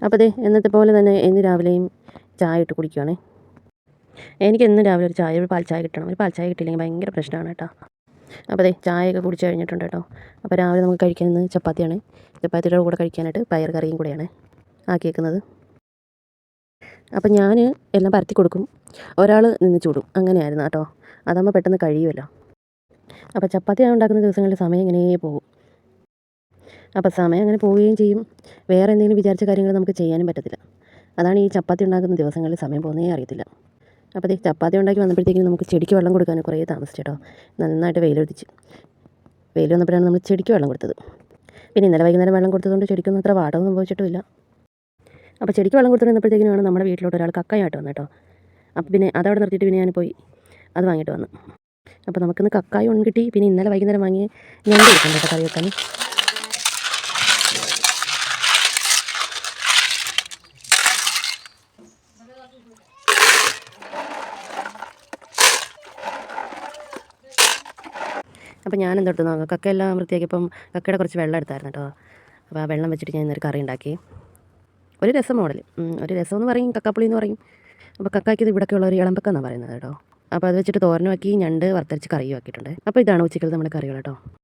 അപ്പോൾ ദേ എന്നത്തെ പോലെ തന്നെ ഇന്ന് രാവിലെയും ചായ ഇട്ട് കുടിക്കുകയാണേ. എനിക്ക് എന്നും രാവിലെ ഒരു ചായ, ഒരു പാൽ ചായ കിട്ടണം. ഒരു പാൽ ചായ കിട്ടിയില്ലെങ്കിൽ ഭയങ്കര പ്രശ്നമാണ് കേട്ടോ. അപ്പോൾ ദേ ചായയൊക്കെ കുടിച്ച് കഴിഞ്ഞിട്ടുണ്ട് കേട്ടോ. അപ്പോൾ രാവിലെ നമുക്ക് കഴിക്കുന്നത് ചപ്പാത്തിയാണ്. ചപ്പാത്തിയുടെ കൂടെ കഴിക്കാനായിട്ട് പയർ കറിയും കൂടെയാണ് ആക്കിയേക്കുന്നത്. അപ്പോൾ ഞാൻ എല്ലാം പരത്തി കൊടുക്കും, ഒരാൾ നിന്ന് ചൂടും, അങ്ങനെയായിരുന്നു കേട്ടോ. അതാകുമ്പോൾ പെട്ടെന്ന് കഴിയുമല്ലോ. അപ്പോൾ ചപ്പാത്തി ഉണ്ടാക്കുന്ന ദിവസങ്ങളിൽ സമയം ഇങ്ങനെ പോകും. അപ്പോൾ സമയം അങ്ങനെ പോവുകയും ചെയ്യും. വേറെ എന്തെങ്കിലും വിചാരിച്ച കാര്യങ്ങൾ നമുക്ക് ചെയ്യാനും പറ്റത്തില്ല. അതാണ് ഈ ചപ്പാത്തി ഉണ്ടാക്കുന്ന ദിവസങ്ങളിൽ സമയം പോകുന്നേ അറിയത്തില്ല. അപ്പോൾ ദേ ചപ്പാത്തി ഉണ്ടാക്കി വന്നപ്പോഴത്തേക്കും നമുക്ക് ചെടിക്ക് വെള്ളം കൊടുക്കാൻ കുറേ താമസിച്ചു കേട്ടോ. നന്നായിട്ട് വെയിലൊതിച്ച് വന്നപ്പോഴാണ് നമ്മൾ ചെടിക്ക് വെള്ളം കൊടുത്തത്. പിന്നെ ഇന്നലെ വൈകുന്നേരം വെള്ളം കൊടുത്തതുകൊണ്ട് ചെടിക്കൊന്നും അത്ര വാടകം സംഭവിച്ചിട്ടുമില്ല. അപ്പോൾ ചെടിക്ക് വെള്ളം കൊടുത്തുകൊണ്ടിരുന്നപ്പോഴത്തേക്കിനാണ് നമ്മുടെ വീട്ടിലോട്ട് ഒരാൾ കക്കായിട്ട് വന്നു കേട്ടോ. അപ്പോൾ പിന്നെ അതവിടെ നിർത്തിയിട്ട് പിന്നെ ഞാൻ പോയി അത് വാങ്ങിയിട്ട് വന്നു. അപ്പോൾ നമുക്കിന്ന് കക്കായും കിട്ടി. പിന്നെ ഇന്നലെ വൈകുന്നേരം വാങ്ങി ഞണ്ട് കിട്ടും കേട്ടോ കറി വെക്കാൻ. അപ്പോൾ ഞാൻ എന്തെടുത്തു നോക്കാം, കക്കയെല്ലാം വൃത്തിയാക്കിയപ്പം കക്കയുടെ കുറച്ച് വെള്ളം എടുത്തായിരുന്നു കേട്ടോ. അപ്പോൾ ആ വെള്ളം വെച്ചിട്ട് ഞാൻ ഇന്നൊരു കറി ഉണ്ടാക്കി. ഒരു രസം മോഡൽ, ഒരു രസമെന്ന് പറയും, കക്കാപ്പുളി എന്ന് പറയും. അപ്പോൾ കക്കായ്ക്ക് ഇവിടെയൊക്കെ ഉള്ള ഒരു ഇളമ്പക്ക എന്നാണ് പറയുന്നത് കേട്ടോ. അപ്പോൾ അത് വെച്ചിട്ട് തോരനുമാക്കി, ഞണ്ട് വറുത്തരച്ച് കറിയും ആക്കിയിട്ടുണ്ട്. അപ്പോൾ ഇതാണ് ഉച്ചയ്ക്കൽ നമ്മുടെ കറികൾ കേട്ടോ.